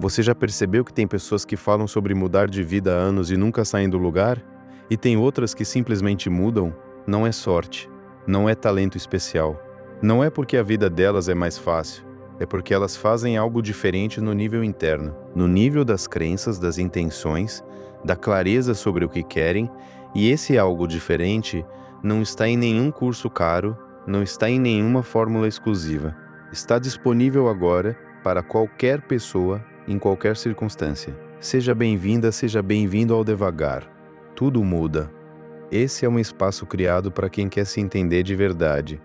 Você já percebeu que tem pessoas que falam sobre mudar de vida há anos e nunca saem do lugar? E tem outras que simplesmente mudam? Não é sorte, não é talento especial. Não é porque a vida delas é mais fácil, é porque elas fazem algo diferente no nível interno, no nível das crenças, das intenções, da clareza sobre o que querem, e esse algo diferente não está em nenhum curso caro, não está em nenhuma fórmula exclusiva. Está disponível agora para qualquer pessoa, em qualquer circunstância. Seja bem-vinda, seja bem-vindo ao Devagar. Tudo muda. Esse é um espaço criado para quem quer se entender de verdade,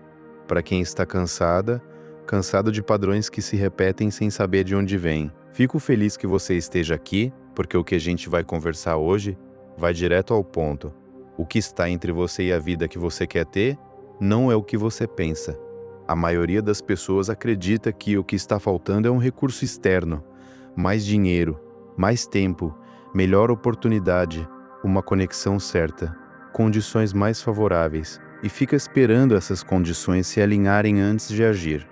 para quem está cansado de padrões que se repetem sem saber de onde vêm. Fico feliz que você esteja aqui, porque o que a gente vai conversar hoje vai direto ao ponto. O que está entre você e a vida que você quer ter não é o que você pensa. A maioria das pessoas acredita que o que está faltando é um recurso externo, mais dinheiro, mais tempo, melhor oportunidade, uma conexão certa, condições mais favoráveis, e fica esperando essas condições se alinharem antes de agir.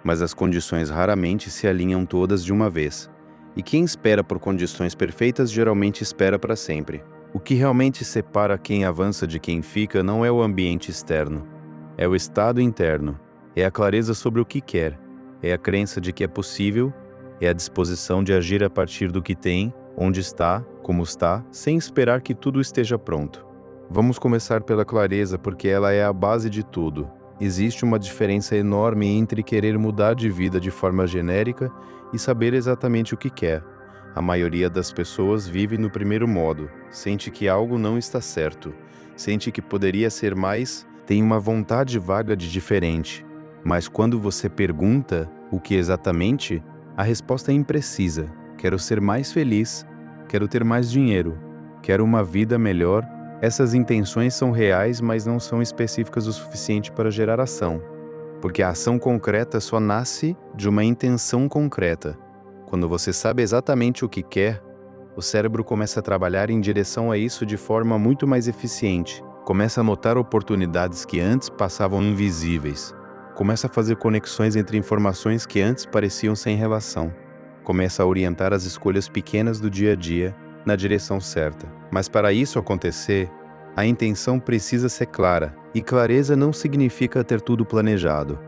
Mas as condições raramente se alinham todas de uma vez. E quem espera por condições perfeitas geralmente espera para sempre. O que realmente separa quem avança de quem fica não é o ambiente externo, é o estado interno, é a clareza sobre o que quer, é a crença de que é possível, é a disposição de agir a partir do que tem, onde está, como está, sem esperar que tudo esteja pronto. Vamos começar pela clareza porque ela é a base de tudo. Existe uma diferença enorme entre querer mudar de vida de forma genérica e saber exatamente o que quer. A maioria das pessoas vive no primeiro modo, sente que algo não está certo, sente que poderia ser mais, tem uma vontade vaga de diferente. Mas quando você pergunta o que exatamente, a resposta é imprecisa. Quero ser mais feliz, quero ter mais dinheiro, quero uma vida melhor. Essas intenções são reais, mas não são específicas o suficiente para gerar ação. Porque a ação concreta só nasce de uma intenção concreta. Quando você sabe exatamente o que quer, o cérebro começa a trabalhar em direção a isso de forma muito mais eficiente. Começa a notar oportunidades que antes passavam invisíveis. Começa a fazer conexões entre informações que antes pareciam sem relação. Começa a orientar as escolhas pequenas do dia a dia na direção certa. Mas para isso acontecer, a intenção precisa ser clara. E clareza não significa ter tudo planejado.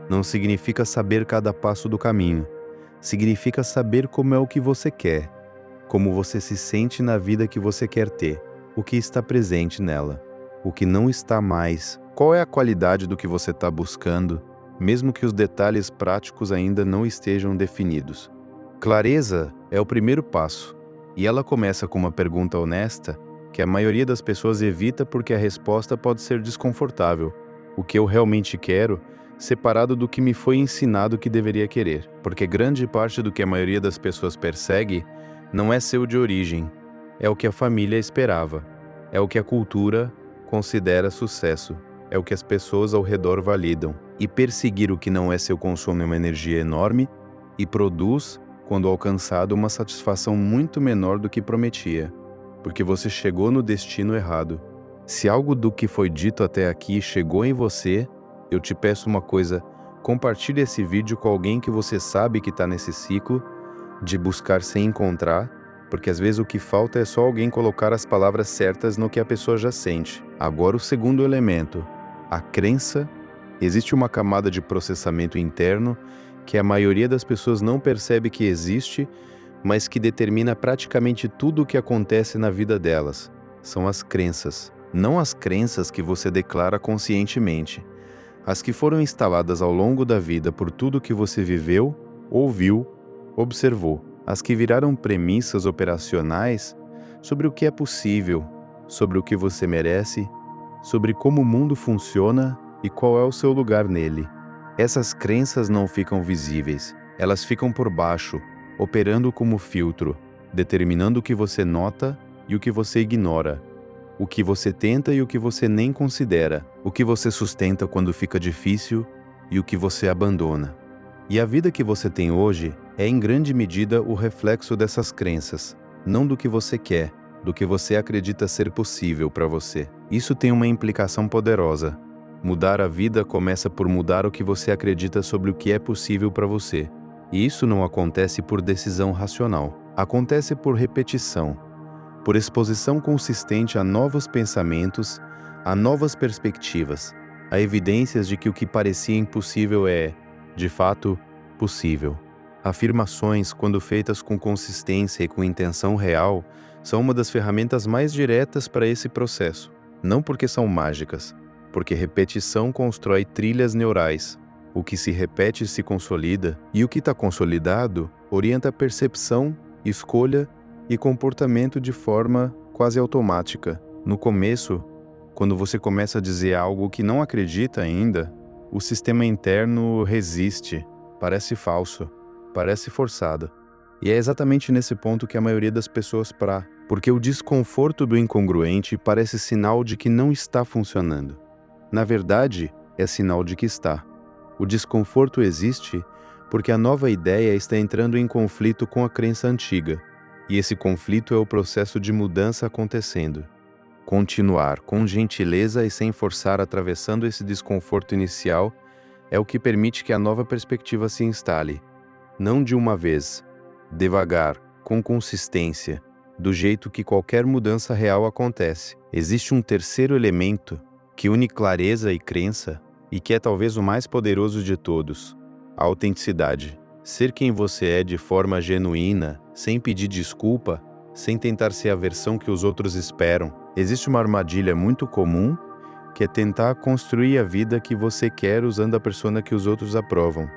Não significa saber cada passo do caminho. Significa saber como é o que você quer, como você se sente na vida que você quer ter, o que está presente nela, o que não está mais, qual é a qualidade do que você está buscando, mesmo que os detalhes práticos ainda não estejam definidos. Clareza é o primeiro passo, e ela começa com uma pergunta honesta que a maioria das pessoas evita porque a resposta pode ser desconfortável. O que eu realmente quero, separado do que me foi ensinado que deveria querer, porque grande parte do que a maioria das pessoas persegue não é seu de origem, é o que a família esperava, é o que a cultura considera sucesso, é o que as pessoas ao redor validam. E perseguir o que não é seu consome uma energia enorme e produz, quando alcançado, uma satisfação muito menor do que prometia, porque você chegou no destino errado. Se algo do que foi dito até aqui chegou em você, eu te peço uma coisa: compartilhe esse vídeo com alguém que você sabe que está nesse ciclo de buscar sem encontrar, porque às vezes o que falta é só alguém colocar as palavras certas no que a pessoa já sente. Agora o segundo elemento, a crença. Existe uma camada de processamento interno que a maioria das pessoas não percebe que existe, mas que determina praticamente tudo o que acontece na vida delas. São as crenças. Não as crenças que você declara conscientemente. As que foram instaladas ao longo da vida por tudo que você viveu, ouviu, observou. As que viraram premissas operacionais sobre o que é possível, sobre o que você merece, sobre como o mundo funciona e qual é o seu lugar nele. Essas crenças não ficam visíveis, elas ficam por baixo, operando como filtro, determinando o que você nota e o que você ignora, o que você tenta e o que você nem considera, o que você sustenta quando fica difícil e o que você abandona. E a vida que você tem hoje é em grande medida o reflexo dessas crenças, não do que você quer, do que você acredita ser possível para você. Isso tem uma implicação poderosa. Mudar a vida começa por mudar o que você acredita sobre o que é possível para você. E isso não acontece por decisão racional. Acontece por repetição, por exposição consistente a novos pensamentos, a novas perspectivas, a evidências de que o que parecia impossível é, de fato, possível. Afirmações, quando feitas com consistência e com intenção real, são uma das ferramentas mais diretas para esse processo. Não porque são mágicas, porque repetição constrói trilhas neurais. O que se repete se consolida, e o que está consolidado orienta a percepção, escolha e comportamento de forma quase automática. No começo, quando você começa a dizer algo que não acredita ainda, o sistema interno resiste, parece falso, parece forçado. E é exatamente nesse ponto que a maioria das pessoas para, porque o desconforto do incongruente parece sinal de que não está funcionando. Na verdade, é sinal de que está. O desconforto existe porque a nova ideia está entrando em conflito com a crença antiga, e esse conflito é o processo de mudança acontecendo. Continuar com gentileza e sem forçar atravessando esse desconforto inicial é o que permite que a nova perspectiva se instale. Não de uma vez, devagar, com consistência, do jeito que qualquer mudança real acontece. Existe um terceiro elemento que une clareza e crença e que é talvez o mais poderoso de todos: a autenticidade. Ser quem você é de forma genuína, sem pedir desculpa, sem tentar ser a versão que os outros esperam. Existe uma armadilha muito comum que é tentar construir a vida que você quer usando a persona que os outros aprovam,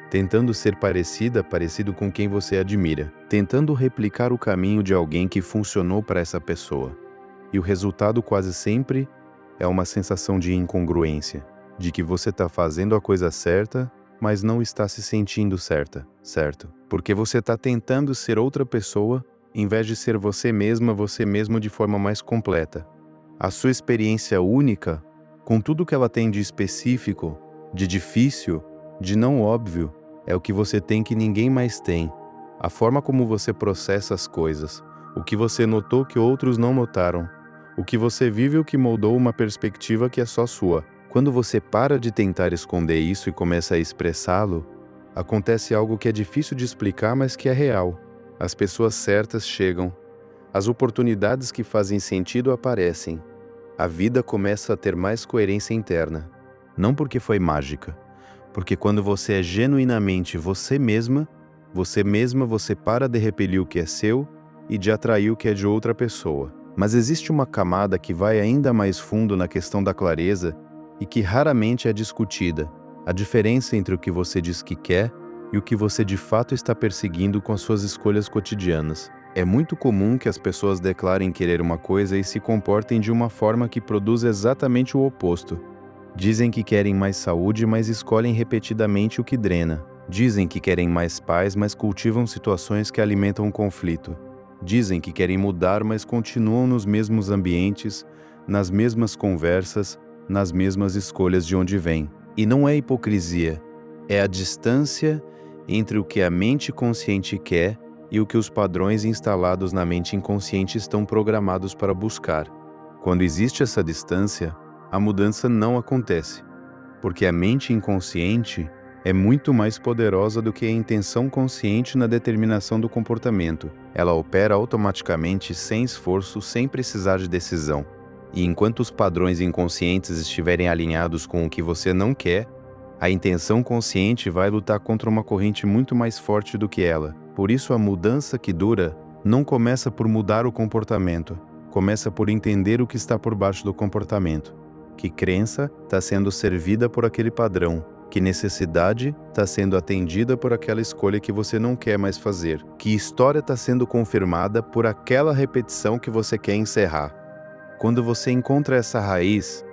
tentando ser parecido com quem você admira, tentando replicar o caminho de alguém que funcionou para essa pessoa. E o resultado quase sempre é uma sensação de incongruência, de que você está fazendo a coisa certa, mas não está se sentindo certo? Porque você está tentando ser outra pessoa, em vez de ser você mesmo de forma mais completa. A sua experiência única, com tudo que ela tem de específico, de difícil, de não óbvio, é o que você tem que ninguém mais tem. A forma como você processa as coisas, o que você notou que outros não notaram, o que você vive o que moldou uma perspectiva que é só sua. Quando você para de tentar esconder isso e começa a expressá-lo, acontece algo que é difícil de explicar, mas que é real. As pessoas certas chegam. As oportunidades que fazem sentido aparecem. A vida começa a ter mais coerência interna. Não porque foi mágica, porque quando você é genuinamente você mesma, você para de repelir o que é seu e de atrair o que é de outra pessoa. Mas existe uma camada que vai ainda mais fundo na questão da clareza e que raramente é discutida: a diferença entre o que você diz que quer e o que você de fato está perseguindo com as suas escolhas cotidianas. É muito comum que as pessoas declarem querer uma coisa e se comportem de uma forma que produz exatamente o oposto. Dizem que querem mais saúde, mas escolhem repetidamente o que drena. Dizem que querem mais paz, mas cultivam situações que alimentam o conflito. Dizem que querem mudar, mas continuam nos mesmos ambientes, nas mesmas conversas, nas mesmas escolhas de onde vêm. E não é hipocrisia, é a distância entre o que a mente consciente quer e o que os padrões instalados na mente inconsciente estão programados para buscar. Quando existe essa distância, a mudança não acontece, porque a mente inconsciente é muito mais poderosa do que a intenção consciente na determinação do comportamento. Ela opera automaticamente, sem esforço, sem precisar de decisão. E enquanto os padrões inconscientes estiverem alinhados com o que você não quer, a intenção consciente vai lutar contra uma corrente muito mais forte do que ela. Por isso, a mudança que dura não começa por mudar o comportamento, começa por entender o que está por baixo do comportamento. Que crença está sendo servida por aquele padrão, que necessidade está sendo atendida por aquela escolha que você não quer mais fazer, que história está sendo confirmada por aquela repetição que você quer encerrar. Quando você encontra essa raiz,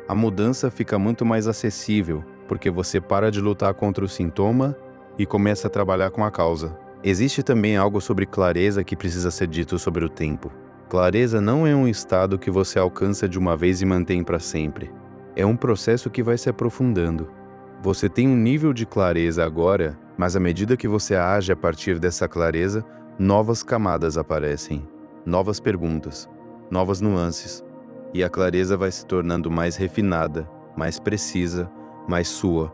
a mudança fica muito mais acessível, porque você para de lutar contra o sintoma e começa a trabalhar com a causa. Existe também algo sobre clareza que precisa ser dito sobre o tempo. Clareza não é um estado que você alcança de uma vez e mantém para sempre. É um processo que vai se aprofundando. Você tem um nível de clareza agora, mas à medida que você age a partir dessa clareza, novas camadas aparecem, novas perguntas, novas nuances, e a clareza vai se tornando mais refinada, mais precisa, mais sua.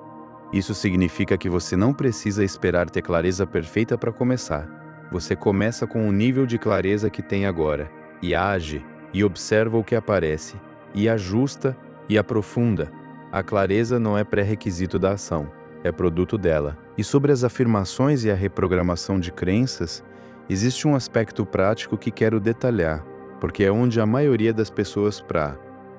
Isso significa que você não precisa esperar ter clareza perfeita para começar. Você começa com o nível de clareza que tem agora, e age, e observa o que aparece, e ajusta e aprofunda. A clareza não é pré-requisito da ação, é produto dela. E sobre as afirmações e a reprogramação de crenças, existe um aspecto prático que quero detalhar, porque é onde a maioria das pessoas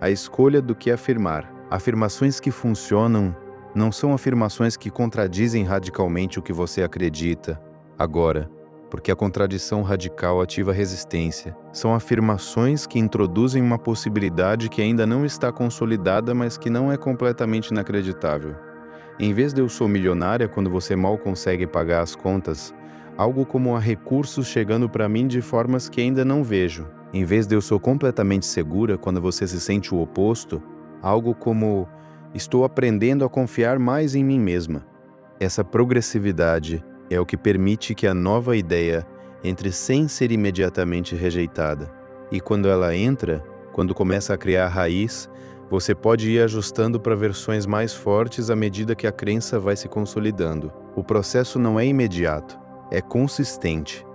a escolha do que afirmar. Afirmações que funcionam não são afirmações que contradizem radicalmente o que você acredita agora, porque a contradição radical ativa resistência. São afirmações que introduzem uma possibilidade que ainda não está consolidada, mas que não é completamente inacreditável. Em vez de eu sou milionária quando você mal consegue pagar as contas, algo como há recursos chegando para mim de formas que ainda não vejo. Em vez de eu sou completamente segura quando você se sente o oposto, algo como estou aprendendo a confiar mais em mim mesma. Essa progressividade é o que permite que a nova ideia entre sem ser imediatamente rejeitada. E quando ela entra, quando começa a criar raiz, você pode ir ajustando para versões mais fortes à medida que a crença vai se consolidando. O processo não é imediato, é consistente.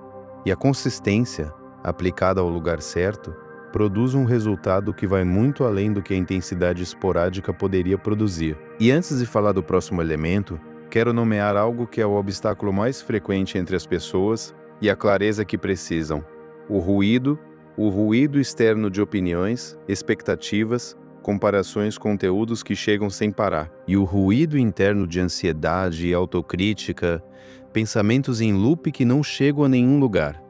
E a consistência, aplicada ao lugar certo, produz um resultado que vai muito além do que a intensidade esporádica poderia produzir. E antes de falar do próximo elemento, quero nomear algo que é o obstáculo mais frequente entre as pessoas e a clareza que precisam: o ruído externo de opiniões, expectativas, comparações, conteúdos que chegam sem parar. E o ruído interno de ansiedade e autocrítica, pensamentos em loop que não chegam a nenhum lugar.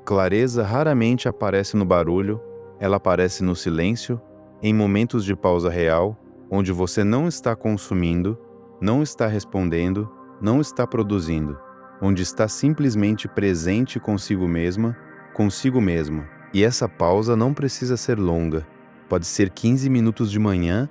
Clareza raramente aparece no barulho, ela aparece no silêncio, em momentos de pausa real, onde você não está consumindo, não está respondendo, não está produzindo, onde está simplesmente presente consigo mesma, consigo mesmo. E essa pausa não precisa ser longa. Pode ser 15 minutos de manhã,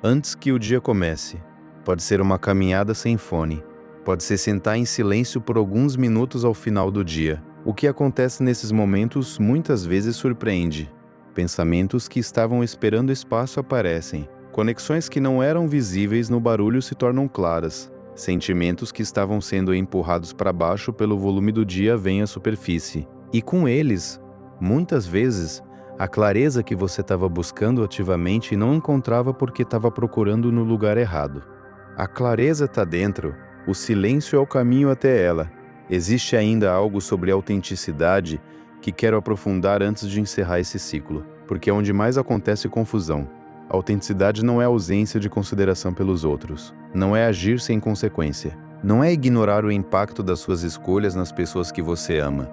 antes que o dia comece. Pode ser uma caminhada sem fone. Pode ser sentar em silêncio por alguns minutos ao final do dia. O que acontece nesses momentos muitas vezes surpreende. Pensamentos que estavam esperando espaço aparecem. Conexões que não eram visíveis no barulho se tornam claras. Sentimentos que estavam sendo empurrados para baixo pelo volume do dia vêm à superfície. E com eles, muitas vezes, a clareza que você estava buscando ativamente e não encontrava porque estava procurando no lugar errado. A clareza está dentro, o silêncio é o caminho até ela. Existe ainda algo sobre autenticidade que quero aprofundar antes de encerrar esse ciclo, porque é onde mais acontece confusão. A autenticidade não é ausência de consideração pelos outros, não é agir sem consequência, não é ignorar o impacto das suas escolhas nas pessoas que você ama.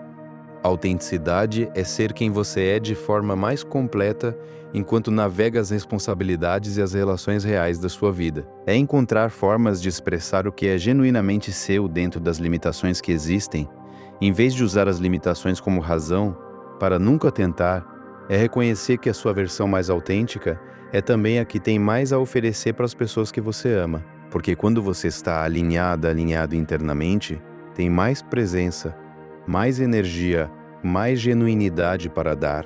A autenticidade é ser quem você é de forma mais completa enquanto navega as responsabilidades e as relações reais da sua vida. É encontrar formas de expressar o que é genuinamente seu dentro das limitações que existem, em vez de usar as limitações como razão para nunca tentar. É reconhecer que a sua versão mais autêntica é também a que tem mais a oferecer para as pessoas que você ama. Porque quando você está alinhado internamente, tem mais presença, mais energia, mais genuinidade para dar.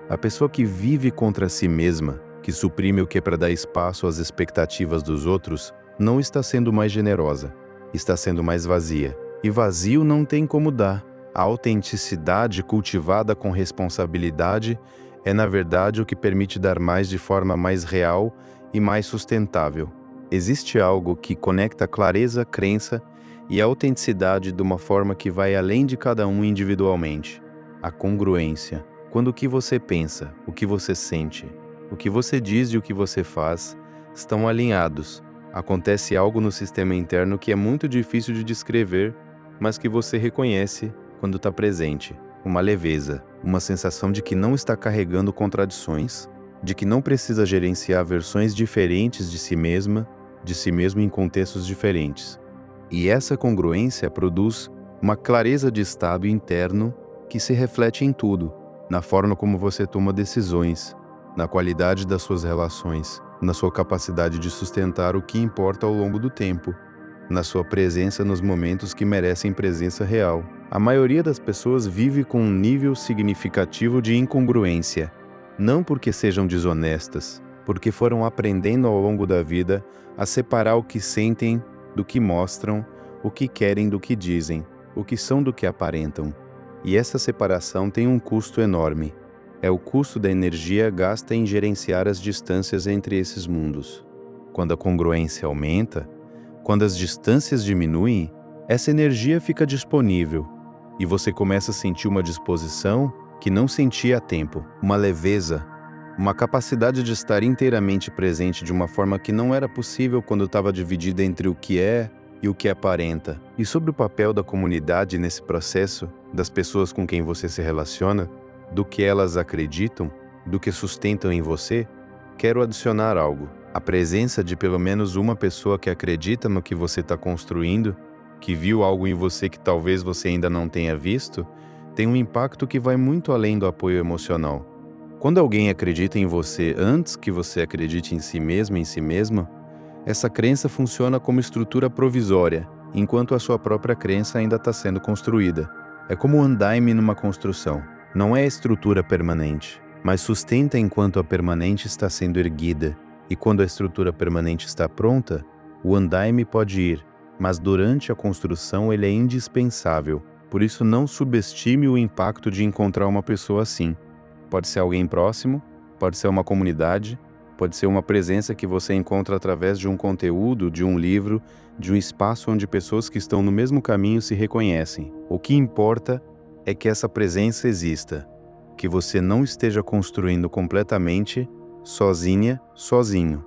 A pessoa que vive contra si mesma, que suprime o que é para dar espaço às expectativas dos outros, não está sendo mais generosa, está sendo mais vazia. E vazio não tem como dar. A autenticidade cultivada com responsabilidade é, na verdade, o que permite dar mais de forma mais real e mais sustentável. Existe algo que conecta a clareza, crença e a autenticidade de uma forma que vai além de cada um individualmente. A congruência. Quando o que você pensa, o que você sente, o que você diz e o que você faz estão alinhados, acontece algo no sistema interno que é muito difícil de descrever, mas que você reconhece quando está presente. Uma leveza, uma sensação de que não está carregando contradições, de que não precisa gerenciar versões diferentes de si mesmo em contextos diferentes. E essa congruência produz uma clareza de estado interno que se reflete em tudo, na forma como você toma decisões, na qualidade das suas relações, na sua capacidade de sustentar o que importa ao longo do tempo, na sua presença nos momentos que merecem presença real. A maioria das pessoas vive com um nível significativo de incongruência, não porque sejam desonestas, porque foram aprendendo ao longo da vida a separar o que sentem do que mostram, o que querem do que dizem, o que são do que aparentam. E essa separação tem um custo enorme. É o custo da energia gasta em gerenciar as distâncias entre esses mundos. Quando a congruência aumenta, quando as distâncias diminuem, essa energia fica disponível e você começa a sentir uma disposição que não sentia há tempo, uma leveza, uma capacidade de estar inteiramente presente de uma forma que não era possível quando estava dividida entre o que é e o que aparenta. E sobre o papel da comunidade nesse processo, das pessoas com quem você se relaciona, do que elas acreditam, do que sustentam em você, quero adicionar algo. A presença de pelo menos uma pessoa que acredita no que você está construindo, que viu algo em você que talvez você ainda não tenha visto, tem um impacto que vai muito além do apoio emocional. Quando alguém acredita em você antes que você acredite em si mesmo, em si mesma, essa crença funciona como estrutura provisória, enquanto a sua própria crença ainda está sendo construída. É como um andaime numa construção. Não é estrutura permanente, mas sustenta enquanto a permanente está sendo erguida. E quando a estrutura permanente está pronta, o andaime pode ir, mas durante a construção ele é indispensável. Por isso não subestime o impacto de encontrar uma pessoa assim. Pode ser alguém próximo, pode ser uma comunidade, pode ser uma presença que você encontra através de um conteúdo, de um livro, de um espaço onde pessoas que estão no mesmo caminho se reconhecem. O que importa é que essa presença exista, que você não esteja construindo completamente, sozinha, sozinho.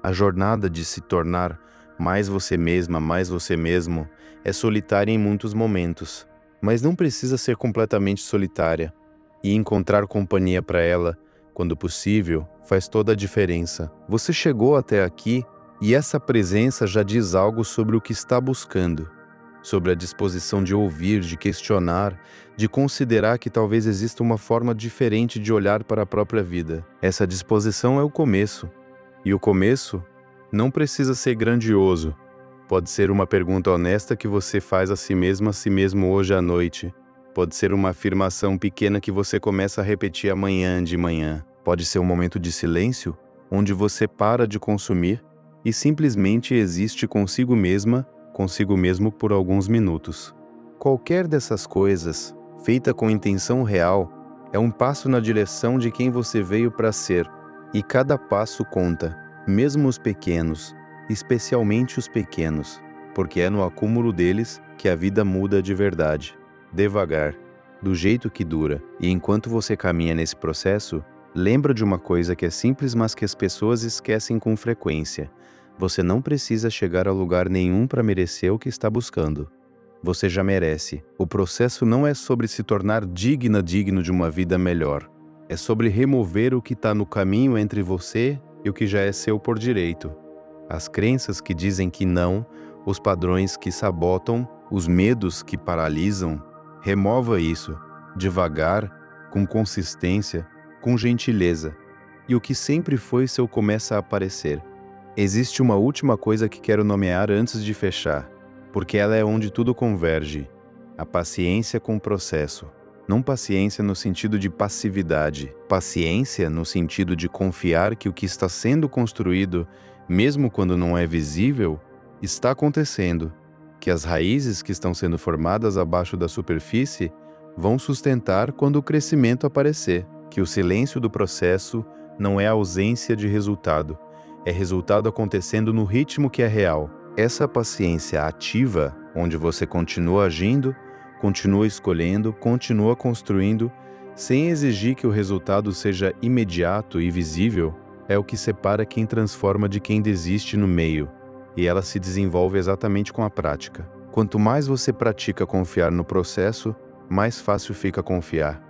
A jornada de se tornar mais você mesma, mais você mesmo, é solitária em muitos momentos, mas não precisa ser completamente solitária. E encontrar companhia para ela, quando possível, faz toda a diferença. Você chegou até aqui e essa presença já diz algo sobre o que está buscando, sobre a disposição de ouvir, de questionar, de considerar que talvez exista uma forma diferente de olhar para a própria vida. Essa disposição é o começo. E o começo não precisa ser grandioso. Pode ser uma pergunta honesta que você faz a si mesmo hoje à noite. Pode ser uma afirmação pequena que você começa a repetir amanhã de manhã. Pode ser um momento de silêncio, onde você para de consumir e simplesmente existe consigo mesma, consigo mesmo por alguns minutos. Qualquer dessas coisas, feita com intenção real, é um passo na direção de quem você veio para ser. E cada passo conta, mesmo os pequenos, especialmente os pequenos, porque é no acúmulo deles que a vida muda de verdade. Devagar, do jeito que dura. E enquanto você caminha nesse processo, lembra de uma coisa que é simples, mas que as pessoas esquecem com frequência. Você não precisa chegar a lugar nenhum para merecer o que está buscando. Você já merece. O processo não é sobre se tornar digno de uma vida melhor. É sobre remover o que está no caminho entre você e o que já é seu por direito. As crenças que dizem que não, os padrões que sabotam, os medos que paralisam. Remova isso, devagar, com consistência, com gentileza. E o que sempre foi seu começa a aparecer. Existe uma última coisa que quero nomear antes de fechar, porque ela é onde tudo converge. A paciência com o processo. Não paciência no sentido de passividade. Paciência no sentido de confiar que o que está sendo construído, mesmo quando não é visível, está acontecendo. Que as raízes que estão sendo formadas abaixo da superfície vão sustentar quando o crescimento aparecer, que o silêncio do processo não é ausência de resultado, é resultado acontecendo no ritmo que é real. Essa paciência ativa, onde você continua agindo, continua escolhendo, continua construindo, sem exigir que o resultado seja imediato e visível, é o que separa quem transforma de quem desiste no meio. E ela se desenvolve exatamente com a prática. Quanto mais você pratica confiar no processo, mais fácil fica confiar.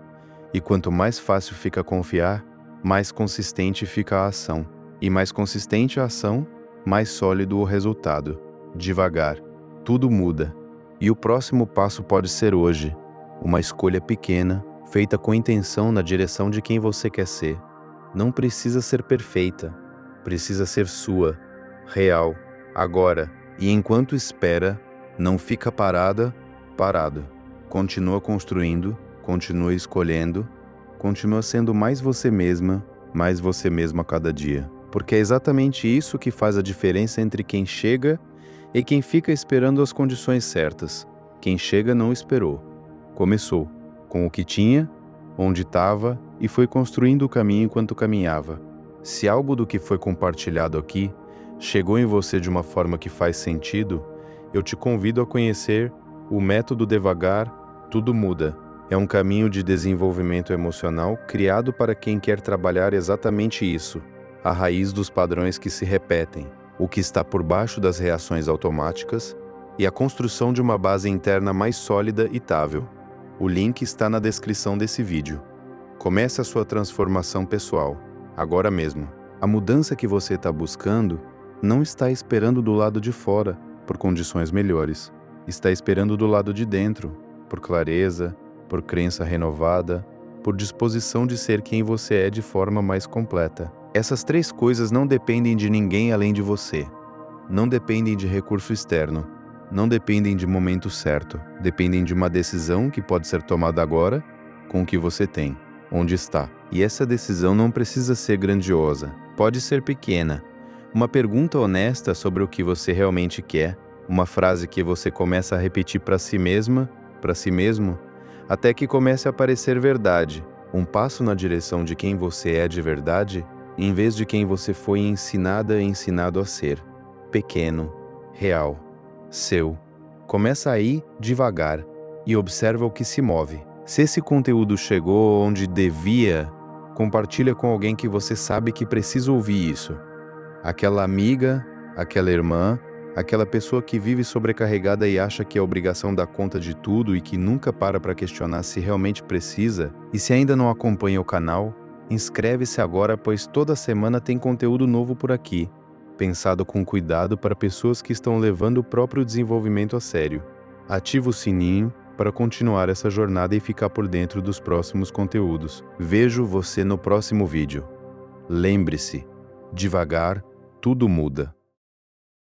E quanto mais fácil fica confiar, mais consistente fica a ação. E mais consistente a ação, mais sólido o resultado. Devagar, tudo muda. E o próximo passo pode ser hoje, uma escolha pequena, feita com intenção na direção de quem você quer ser. Não precisa ser perfeita, precisa ser sua, real. Agora, e enquanto espera, não fica parado. Continua construindo, continua escolhendo, continua sendo mais você mesma a cada dia. Porque é exatamente isso que faz a diferença entre quem chega E quem fica esperando as condições certas. Quem chega não esperou. Começou, com o que tinha, onde estava e foi construindo o caminho enquanto caminhava. Se algo do que foi compartilhado aqui chegou em você de uma forma que faz sentido, eu te convido a conhecer o método Devagar, Tudo Muda. É um caminho de desenvolvimento emocional criado para quem quer trabalhar exatamente isso, a raiz dos padrões que se repetem, o que está por baixo das reações automáticas e a construção de uma base interna mais sólida e tável. O link está na descrição desse vídeo. Comece a sua transformação pessoal, agora mesmo. A mudança que você está buscando não está esperando do lado de fora, por condições melhores. Está esperando do lado de dentro, por clareza, por crença renovada, por disposição de ser quem você é de forma mais completa. Essas três coisas não dependem de ninguém além de você. Não dependem de recurso externo. Não dependem de momento certo. Dependem de uma decisão que pode ser tomada agora, com o que você tem, onde está. E essa decisão não precisa ser grandiosa. Pode ser pequena. Uma pergunta honesta sobre o que você realmente quer. Uma frase que você começa a repetir para si mesma, para si mesmo, até que comece a parecer verdade. Um passo na direção de quem você é de verdade, em vez de quem você foi ensinada e ensinado a ser. Pequeno, real, seu. Começa aí devagar e observa o que se move. Se esse conteúdo chegou onde devia, compartilha com alguém que você sabe que precisa ouvir isso. Aquela amiga, aquela irmã, aquela pessoa que vive sobrecarregada e acha que é obrigação dar conta de tudo e que nunca para questionar se realmente precisa. E se ainda não acompanha o canal, inscreve-se agora, pois toda semana tem conteúdo novo por aqui, pensado com cuidado para pessoas que estão levando o próprio desenvolvimento a sério. Ativa o sininho para continuar essa jornada e ficar por dentro dos próximos conteúdos. Vejo você no próximo vídeo. Lembre-se, devagar, tudo muda.